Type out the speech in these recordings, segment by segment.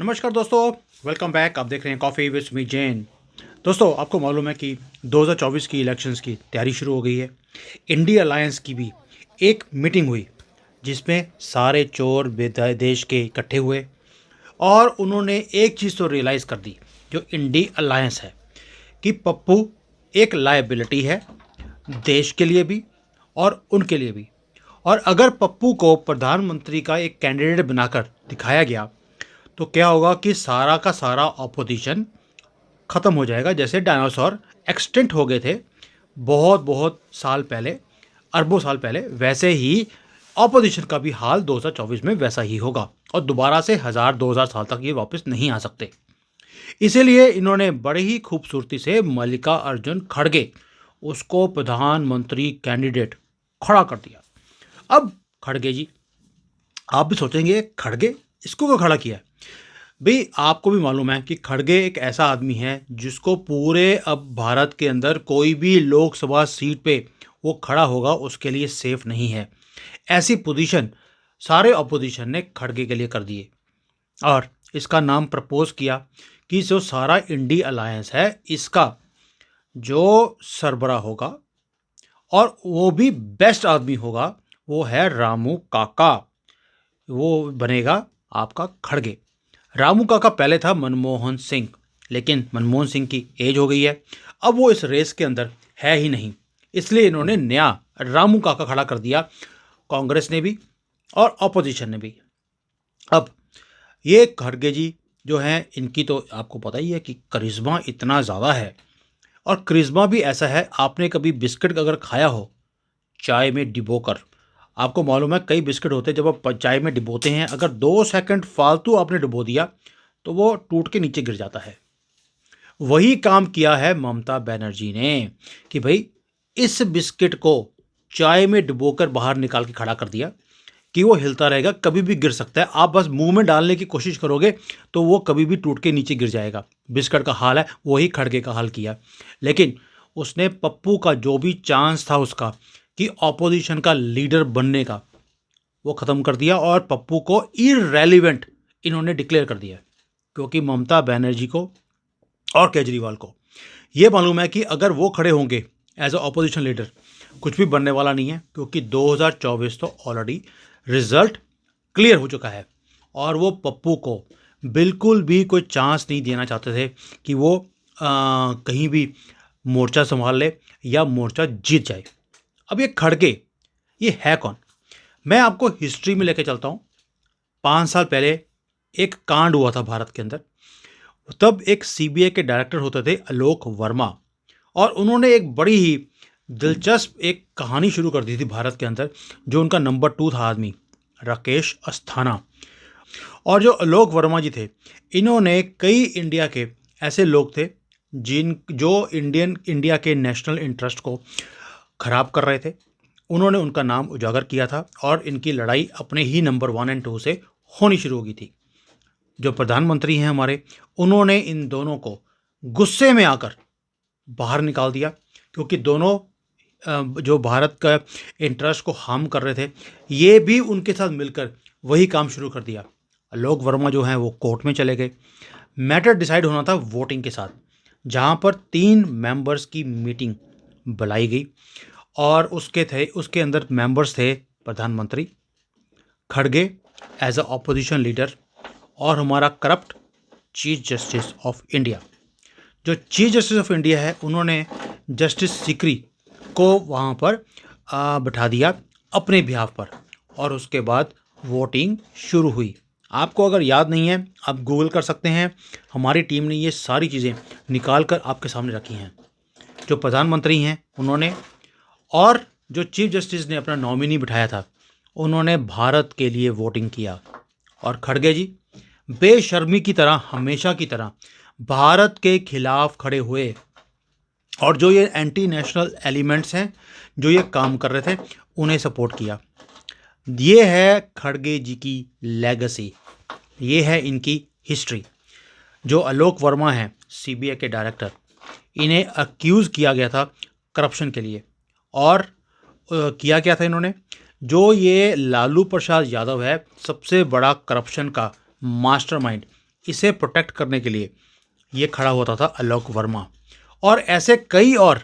नमस्कार दोस्तों, welcome back. आप देख रहे हैं कॉफ़ी विद मी जैन। दोस्तों, आपको मालूम है कि 2024 की इलेक्शंस की तैयारी शुरू हो गई है। इंडिया अलायंस की भी एक मीटिंग हुई जिसमें सारे चोर देश के इकट्ठे हुए और उन्होंने एक चीज़ तो रियलाइज़ कर दी, जो इंडी अलायंस है, कि पप्पू एक लायबिलिटी है देश के लिए भी और उनके लिए भी। और अगर पप्पू को प्रधानमंत्री का एक कैंडिडेट बनाकर दिखाया गया तो क्या होगा कि सारा का सारा ऑपोजिशन ख़त्म हो जाएगा। जैसे डायनासोर एक्सटिंक्ट हो गए थे बहुत बहुत साल पहले, अरबों साल पहले, वैसे ही ऑपोजिशन का भी हाल 2024 में वैसा ही होगा और दोबारा से 1000-2000 साल तक ये वापस नहीं आ सकते। इसीलिए इन्होंने बड़ी ही खूबसूरती से मल्लिकार्जुन खड़गे उसको प्रधानमंत्री कैंडिडेट खड़ा कर दिया। अब खड़गे जी, आप भी सोचेंगे खड़गे इसको क्यों खड़ा किया है? भाई, आपको भी मालूम है कि खड़गे एक ऐसा आदमी है जिसको पूरे अब भारत के अंदर कोई भी लोकसभा सीट पे वो खड़ा होगा उसके लिए सेफ नहीं है। ऐसी पोजीशन सारे अपोजिशन ने खड़गे के लिए कर दिए और इसका नाम प्रपोज किया कि जो सारा इंडी अलायंस है इसका जो सरबरा होगा और वो भी बेस्ट आदमी होगा, वो है रामू काका। वो बनेगा आपका खड़गे। रामू काका पहले था मनमोहन सिंह, लेकिन मनमोहन सिंह की एज हो गई है, अब वो इस रेस के अंदर है ही नहीं। इसलिए इन्होंने नया रामू काका खड़ा कर दिया, कांग्रेस ने भी और ऑपोजिशन ने भी। अब ये खड़गे जी जो हैं, इनकी तो आपको पता ही है कि करिश्मा इतना ज़्यादा है। और करिश्मा भी ऐसा है, आपने कभी बिस्किट अगर खाया हो चाय में डिबोकर, आपको मालूम है कई बिस्किट होते हैं जब आप चाय में डिबोते हैं, अगर 2 सेकंड फालतू आपने डिबो दिया तो वो टूट के नीचे गिर जाता है। वही काम किया है ममता बनर्जी ने कि भाई इस बिस्किट को चाय में डिबोकर बाहर निकाल के खड़ा कर दिया कि वो हिलता रहेगा, कभी भी गिर सकता है। आप बस मुंह में डालने की कोशिश करोगे तो वो कभी भी टूट के नीचे गिर जाएगा। बिस्किट का हाल है वही खड़गे का हाल किया। लेकिन उसने पप्पू का जो भी चांस था उसका कि ऑपोजिशन का लीडर बनने का, वो ख़त्म कर दिया और पप्पू को इररेलेवेंट इन्होंने डिक्लेयर कर दिया। क्योंकि ममता बनर्जी को और केजरीवाल को ये मालूम है कि अगर वो खड़े होंगे एज अ ऑपोजिशन लीडर, कुछ भी बनने वाला नहीं है, क्योंकि 2024 तो ऑलरेडी रिजल्ट क्लियर हो चुका है और वो पप्पू को बिल्कुल भी कोई चांस नहीं देना चाहते थे कि वो कहीं भी मोर्चा संभाल ले या मोर्चा जीत जाए। अब ये खड़गे ये है कौन? मैं आपको हिस्ट्री में लेके चलता हूँ। 5 साल पहले एक कांड हुआ था भारत के अंदर। तब एक सीबीआई के डायरेक्टर होते थे आलोक वर्मा और उन्होंने एक बड़ी ही दिलचस्प एक कहानी शुरू कर दी थी भारत के अंदर। जो उनका नंबर 2 था आदमी, राकेश अस्थाना। और जो आलोक वर्मा जी थे, इन्होंने कई इंडिया के ऐसे लोग थे जो इंडिया के नेशनल इंटरेस्ट को खराब कर रहे थे, उन्होंने उनका नाम उजागर किया था और इनकी लड़ाई अपने ही नंबर 1 और 2 से होनी शुरू हो गई थी। जो प्रधानमंत्री हैं हमारे, उन्होंने इन दोनों को गुस्से में आकर बाहर निकाल दिया, क्योंकि दोनों जो भारत का इंटरेस्ट को हार्म कर रहे थे, ये भी उनके साथ मिलकर वही काम शुरू कर दिया। आलोक वर्मा जो हैं वो कोर्ट में चले गए। मैटर डिसाइड होना था वोटिंग के साथ, जहां पर 3 मेंबर्स की मीटिंग बुलाई गई और उसके अंदर मेंबर्स थे प्रधानमंत्री, खड़गे एज अ ऑपोजिशन लीडर और हमारा corrupt chief justice of India. जो चीफ जस्टिस ऑफ इंडिया है, उन्होंने जस्टिस सीकरी को वहाँ पर बिठा दिया अपने बिहाफ पर और उसके बाद वोटिंग शुरू हुई। आपको अगर याद नहीं है, आप गूगल कर सकते हैं। हमारी टीम ने ये सारी चीज़ें निकाल कर आपके सामने रखी हैं। जो प्रधानमंत्री हैं उन्होंने और जो चीफ जस्टिस ने अपना नॉमिनी बिठाया था, उन्होंने भारत के लिए वोटिंग किया। और खड़गे जी बेशर्मी की तरह, हमेशा की तरह भारत के खिलाफ खड़े हुए और जो ये एंटी नेशनल एलिमेंट्स हैं जो ये काम कर रहे थे, उन्हें सपोर्ट किया। ये है खड़गे जी की लेगेसी, ये है इनकी हिस्ट्री। जो आलोक वर्मा हैं सीबीआई के डायरेक्टर, इन्हें अक्यूज़ किया गया था करप्शन के लिए। और किया क्या था इन्होंने, जो ये लालू प्रसाद यादव है सबसे बड़ा करप्शन का मास्टरमाइंड, इसे प्रोटेक्ट करने के लिए ये खड़ा होता था आलोक वर्मा। और ऐसे कई और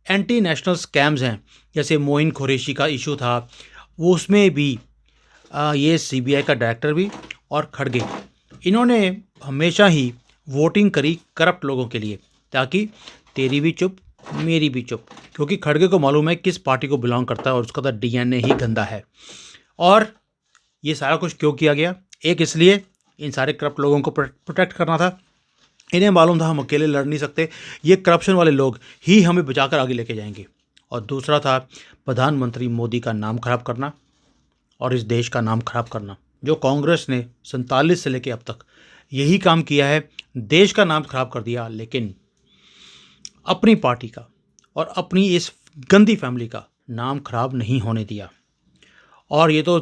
एंटी नेशनल स्कैम्स हैं, जैसे मोइन कुरैशी का इशू था, वो उसमें भी ये सीबीआई का डायरेक्टर भी और खड़गे, इन्होंने हमेशा ही वोटिंग करी करप्ट लोगों के लिए, ताकि तेरी भी चुप मेरी भी चुप, क्योंकि खड़गे को मालूम है किस पार्टी को बिलोंग करता है और उसका तो डीएनए ही गंदा है। और ये सारा कुछ क्यों किया गया? एक इसलिए इन सारे करप्ट लोगों को प्रोटेक्ट करना था, इन्हें मालूम था हम अकेले लड़ नहीं सकते, ये करप्शन वाले लोग ही हमें बचाकर आगे लेके जाएंगे। और दूसरा था प्रधानमंत्री मोदी का नाम खराब करना और इस देश का नाम खराब करना, जो कांग्रेस ने 47 से लेकर अब तक यही काम किया है, देश का नाम खराब कर दिया, लेकिन अपनी पार्टी का और अपनी इस गंदी फैमिली का नाम खराब नहीं होने दिया। और ये तो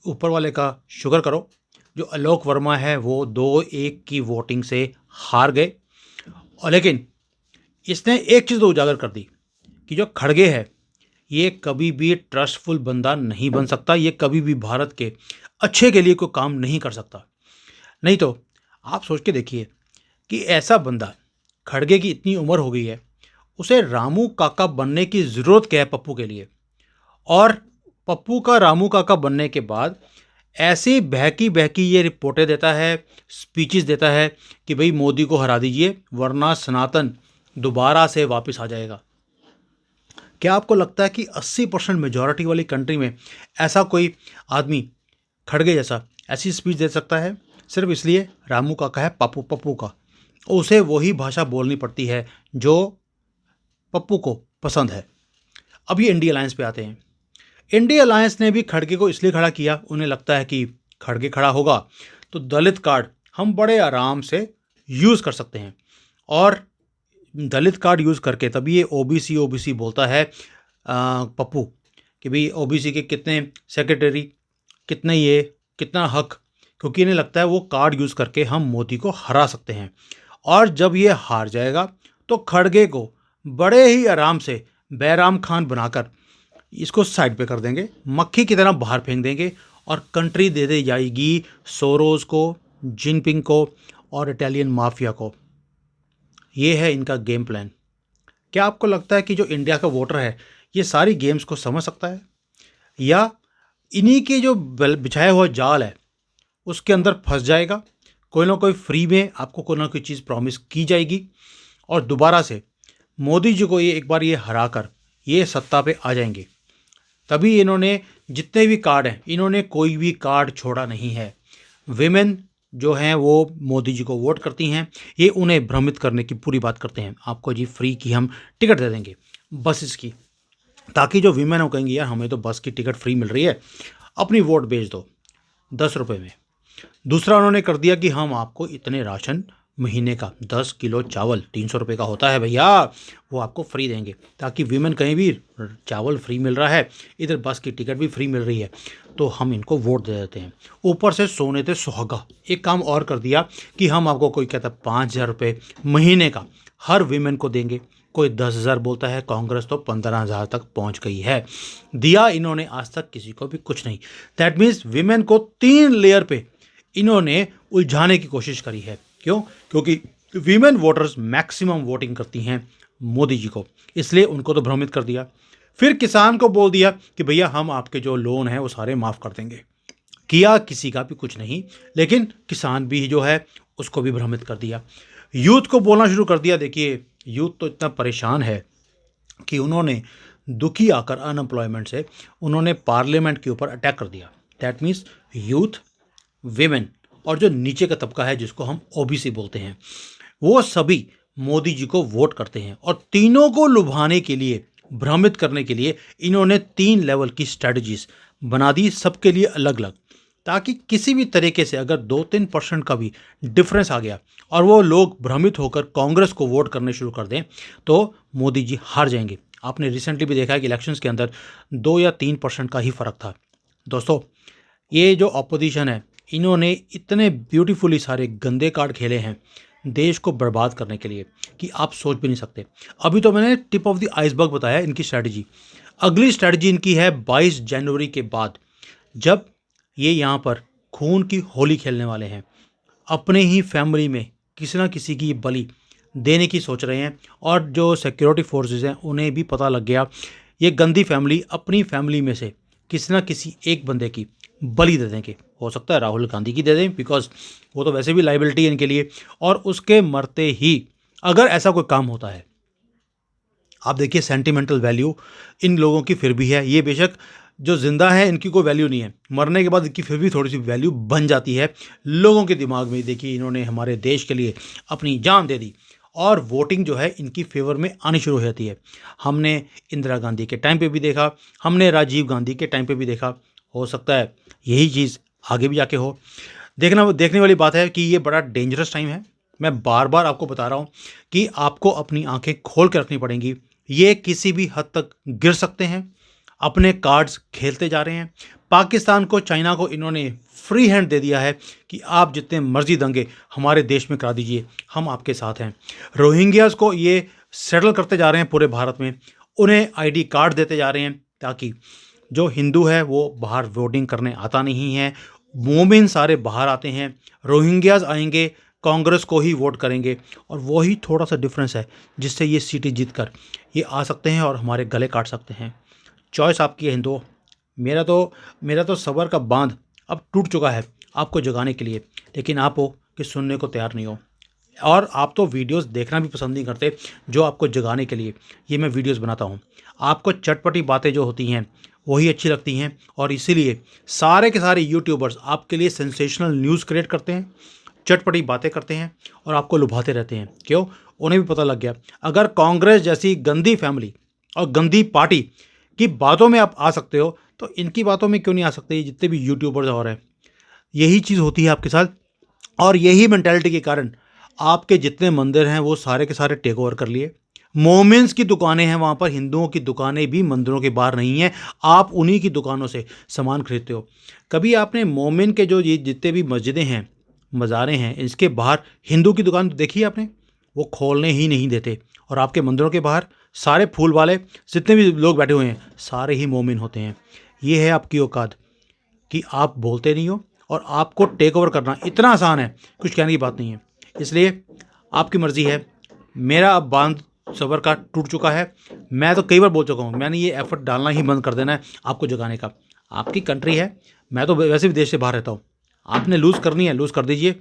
ऊपर वाले का शुक्र करो, जो आलोक वर्मा है वो 2-1 की वोटिंग से हार गए। और लेकिन इसने एक चीज़ तो उजागर कर दी कि जो खड़गे है ये कभी भी ट्रस्टफुल बंदा नहीं बन सकता, ये कभी भी भारत के अच्छे के लिए कोई काम नहीं कर सकता। नहीं तो आप सोच के देखिए कि ऐसा बंदा, खड़गे की इतनी उम्र हो गई है, उसे रामू काका बनने की ज़रूरत क्या है पप्पू के लिए? और पप्पू का रामू काका बनने के बाद ऐसी बहकी बहकी ये रिपोर्टें देता है, स्पीचेस देता है कि भाई मोदी को हरा दीजिए वरना सनातन दोबारा से वापस आ जाएगा। क्या आपको लगता है कि 80% मेजॉरिटी वाली कंट्री में ऐसा कोई आदमी खड़गे जैसा ऐसी स्पीच दे सकता है? सिर्फ इसलिए रामू काका है पप्पू पप्पू का, उसे वही भाषा बोलनी पड़ती है जो पप्पू को पसंद है। अब ये इंडिया अलायंस पे आते हैं। इंडिया अलायंस ने भी खड़गे को इसलिए खड़ा किया, उन्हें लगता है कि खड़गे खड़ा होगा तो दलित कार्ड हम बड़े आराम से यूज़ कर सकते हैं। और दलित कार्ड यूज़ करके तभी ये ओबीसी ओबीसी बोलता है पप्पू कि भाई ओबीसी के कितने सेक्रेटरी, कितने ये, कितना हक, क्योंकि इन्हें लगता है वो कार्ड यूज़ करके हम मोदी को हरा सकते हैं। और जब ये हार जाएगा तो खड़गे को बड़े ही आराम से बैराम खान बनाकर इसको साइड पे कर देंगे, मक्खी की तरह बाहर फेंक देंगे और कंट्री दे दी जाएगी सोरोज को, जिनपिंग को और इटालियन माफिया को। ये है इनका गेम प्लान। क्या आपको लगता है कि जो इंडिया का वोटर है ये सारी गेम्स को समझ सकता है, या इन्हीं के जो बिछाया हुआ जाल है उसके अंदर फंस जाएगा? कोई ना कोई फ्री में आपको कोई ना कोई चीज़ प्रॉमिस की जाएगी और दोबारा से मोदी जी को ये एक बार ये हरा कर ये सत्ता पे आ जाएंगे। तभी इन्होंने जितने भी कार्ड हैं, इन्होंने कोई भी कार्ड छोड़ा नहीं है। विमेन जो हैं वो मोदी जी को वोट करती हैं, ये उन्हें भ्रमित करने की पूरी बात करते हैं, आपको जी फ्री की हम टिकट दे देंगे बसेस की, ताकि जो विमेन हो कहेंगी यार हमें तो बस की टिकट फ्री मिल रही है, अपनी वोट भेज दो 10 रुपये में। दूसरा उन्होंने कर दिया कि हम आपको इतने राशन महीने का 10 किलो चावल 300 रुपये का होता है भैया, वो आपको फ्री देंगे, ताकि वीमेन कहीं भी चावल फ्री मिल रहा है, इधर बस की टिकट भी फ्री मिल रही है, तो हम इनको वोट दे देते हैं। ऊपर से सोने थे सुहागा एक काम और कर दिया कि हम आपको, कोई कहता 5,000 रुपये महीने का हर वीमेन को देंगे, कोई 10,000 बोलता है, कांग्रेस तो 15,000 तक पहुंच गई है। दिया इन्होंने आज तक किसी को भी कुछ नहीं। दैट मीन्स वीमेन को 3 लेयर पे इन्होंने उलझाने की कोशिश करी है। क्यों? क्योंकि वीमेन वोटर्स मैक्सिमम वोटिंग करती हैं मोदी जी को, इसलिए उनको तो भ्रमित कर दिया। फिर किसान को बोल दिया कि भैया हम आपके जो लोन है वो सारे माफ़ कर देंगे। किया किसी का भी कुछ नहीं, लेकिन किसान भी जो है उसको भी भ्रमित कर दिया। यूथ को बोलना शुरू कर दिया। देखिए यूथ तो इतना परेशान है कि उन्होंने दुखी आकर अनएम्प्लॉयमेंट से उन्होंने पार्लियामेंट के ऊपर अटैक कर दिया। दैट मीन्स यूथ, विमेन और जो नीचे का तबका है जिसको हम ओबीसी बोलते हैं, वो सभी मोदी जी को वोट करते हैं। और तीनों को लुभाने के लिए, भ्रमित करने के लिए इन्होंने 3 लेवल की स्ट्रेटजीज बना दी, सबके लिए अलग अलग, ताकि किसी भी तरीके से अगर 2-3% का भी डिफरेंस आ गया और वो लोग भ्रमित होकर कांग्रेस को वोट करने शुरू कर दें तो मोदी जी हार जाएंगे। आपने रिसेंटली भी देखा है कि इलेक्शंस के अंदर 2 या 3% का ही फ़र्क था। दोस्तों ये जो अपोजिशन है, इन्होंने इतने ब्यूटीफुली सारे गंदे कार्ड खेले हैं देश को बर्बाद करने के लिए कि आप सोच भी नहीं सकते। अभी तो मैंने टिप ऑफ द आइसबर्ग बताया इनकी स्ट्रैटेजी। अगली स्ट्रैटेजी इनकी है 22 जनवरी के बाद, जब ये यहाँ पर खून की होली खेलने वाले हैं। अपने ही फैमिली में किसी ना किसी की बलि देने की सोच रहे हैं। और जो सिक्योरिटी फोर्सेस हैं उन्हें भी पता लग गया, ये गंदी फैमिली अपनी फैमिली में से किसी ना किसी एक बंदे की बलि दे देंगे। हो सकता है राहुल गांधी की दे दें, बिकॉज वो तो वैसे भी लाइबिलिटी है इनके लिए। और उसके मरते ही अगर ऐसा कोई काम होता है, आप देखिए सेंटिमेंटल वैल्यू इन लोगों की फिर भी है। ये बेशक जो जिंदा है इनकी कोई वैल्यू नहीं है, मरने के बाद इनकी फिर भी थोड़ी सी वैल्यू बन जाती है लोगों के दिमाग में। देखिए इन्होंने हमारे देश के लिए अपनी जान दे दी और वोटिंग जो है इनकी फेवर में आनी शुरू हो जाती है। हमने इंदिरा गांधी के टाइम पे भी देखा, हमने राजीव गांधी के टाइम पे भी देखा। हो सकता है यही चीज़ आगे भी जाके हो। देखने वाली बात है कि ये बड़ा डेंजरस टाइम है। मैं बार बार आपको बता रहा हूँ कि आपको अपनी आंखें खोल कर रखनी पड़ेंगी। ये किसी भी हद तक गिर सकते हैं। अपने कार्ड्स खेलते जा रहे हैं। पाकिस्तान को, चाइना को इन्होंने फ्री हैंड दे दिया है कि आप जितने मर्जी दंगे हमारे देश में करा दीजिए, हम आपके साथ हैं। रोहिंग्यास को ये सेटल करते जा रहे हैं पूरे भारत में। उन्हें आईडी कार्ड देते जा रहे हैं ताकि जो हिंदू है वो बाहर वोटिंग करने आता नहीं है, मोमिन सारे बाहर आते हैं। रोहिंग्यास आएंगे, कांग्रेस को ही वोट करेंगे और वही थोड़ा सा डिफरेंस है जिससे ये सीटें जीत कर ये आ सकते हैं और हमारे गले काट सकते हैं। चॉइस आपकी है हिंदुओं। मेरा तो सबर का बांध अब टूट चुका है आपको जगाने के लिए, लेकिन आप हो कि सुनने को तैयार नहीं हो। और आप तो वीडियोस देखना भी पसंद नहीं करते जो आपको जगाने के लिए ये मैं वीडियोस बनाता हूँ। आपको चटपटी बातें जो होती हैं वही अच्छी लगती हैं और इसीलिए सारे के सारे यूट्यूबर्स आपके लिए सेंसेशनल न्यूज़ क्रिएट करते हैं, चटपटी बातें करते हैं और आपको लुभाते रहते हैं। क्यों? उन्हें भी पता लग गया अगर कांग्रेस जैसी गंदी फैमिली और गंदी पार्टी की बातों में आप आ सकते हो तो इनकी बातों में क्यों नहीं आ सकते जितने भी यूट्यूबर्स और हैं। यही चीज़ होती है आपके साथ और यही मेंटालिटी के कारण आपके जितने मंदिर हैं वो सारे के सारे टेक ओवर कर लिए। मोमिन्स की दुकानें हैं वहाँ पर, हिंदुओं की दुकानें भी मंदिरों के बाहर नहीं हैं। आप उन्हीं की दुकानों से सामान खरीदते हो। कभी आपने मोमिन के जो ये जितने भी मस्जिदें हैं, मज़ारें हैं, इसके बाहर हिंदू की दुकान देखी है आपने? वो खोलने ही नहीं देते। और आपके मंदिरों के बाहर सारे फूल वाले जितने भी लोग बैठे हुए हैं सारे ही मोमिन होते हैं। ये है आपकी औकात कि आप बोलते नहीं हो और आपको टेक ओवर करना इतना आसान है, कुछ कहने की बात नहीं है। इसलिए आपकी मर्ज़ी है। मेरा अब बांध सबर का टूट चुका है। मैं तो कई बार बोल चुका हूँ, मैंने ये एफर्ट डालना ही बंद कर देना है आपको जगाने का। आपकी कंट्री है, मैं तो वैसे भी देश से बाहर रहता हूँ। आपने लूज़ करनी है, लूज़ कर दीजिए।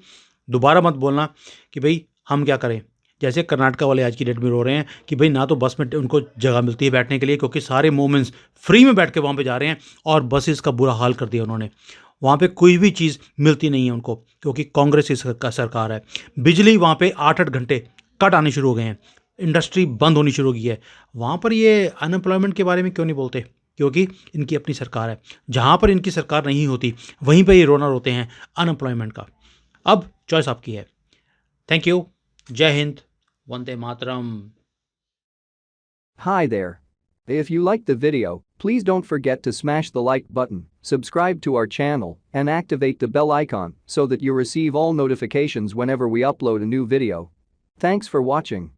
दोबारा मत बोलना कि भाई हम क्या करें। जैसे कर्नाटका वाले आज की डेट में रो रहे हैं कि भाई ना तो बस में उनको जगह मिलती है बैठने के लिए क्योंकि सारे मोमेंट्स फ्री में बैठ के वहाँ पे जा रहे हैं और बसेस का बुरा हाल कर दिया उन्होंने। वहाँ पे कोई भी चीज़ मिलती नहीं है उनको क्योंकि कांग्रेस की सरकार है। बिजली वहाँ पे 8-8 घंटे कट आने शुरू हो गए हैं, इंडस्ट्री बंद होनी शुरू हो गई है। वहाँ पर ये अनएम्प्लॉयमेंट के बारे में क्यों नहीं बोलते? क्योंकि इनकी अपनी सरकार है। जहाँ पर इनकी सरकार नहीं होती वहीं पर ये रोना रोते हैं अनएम्प्लॉयमेंट का। अब चॉइस आपकी है। Thank you. जय Hind. Vande Mataram. Hi there. If you liked the video, please don't forget to smash the like button, subscribe to our channel, and activate the bell icon so that you receive all notifications whenever we upload a new video. Thanks for watching.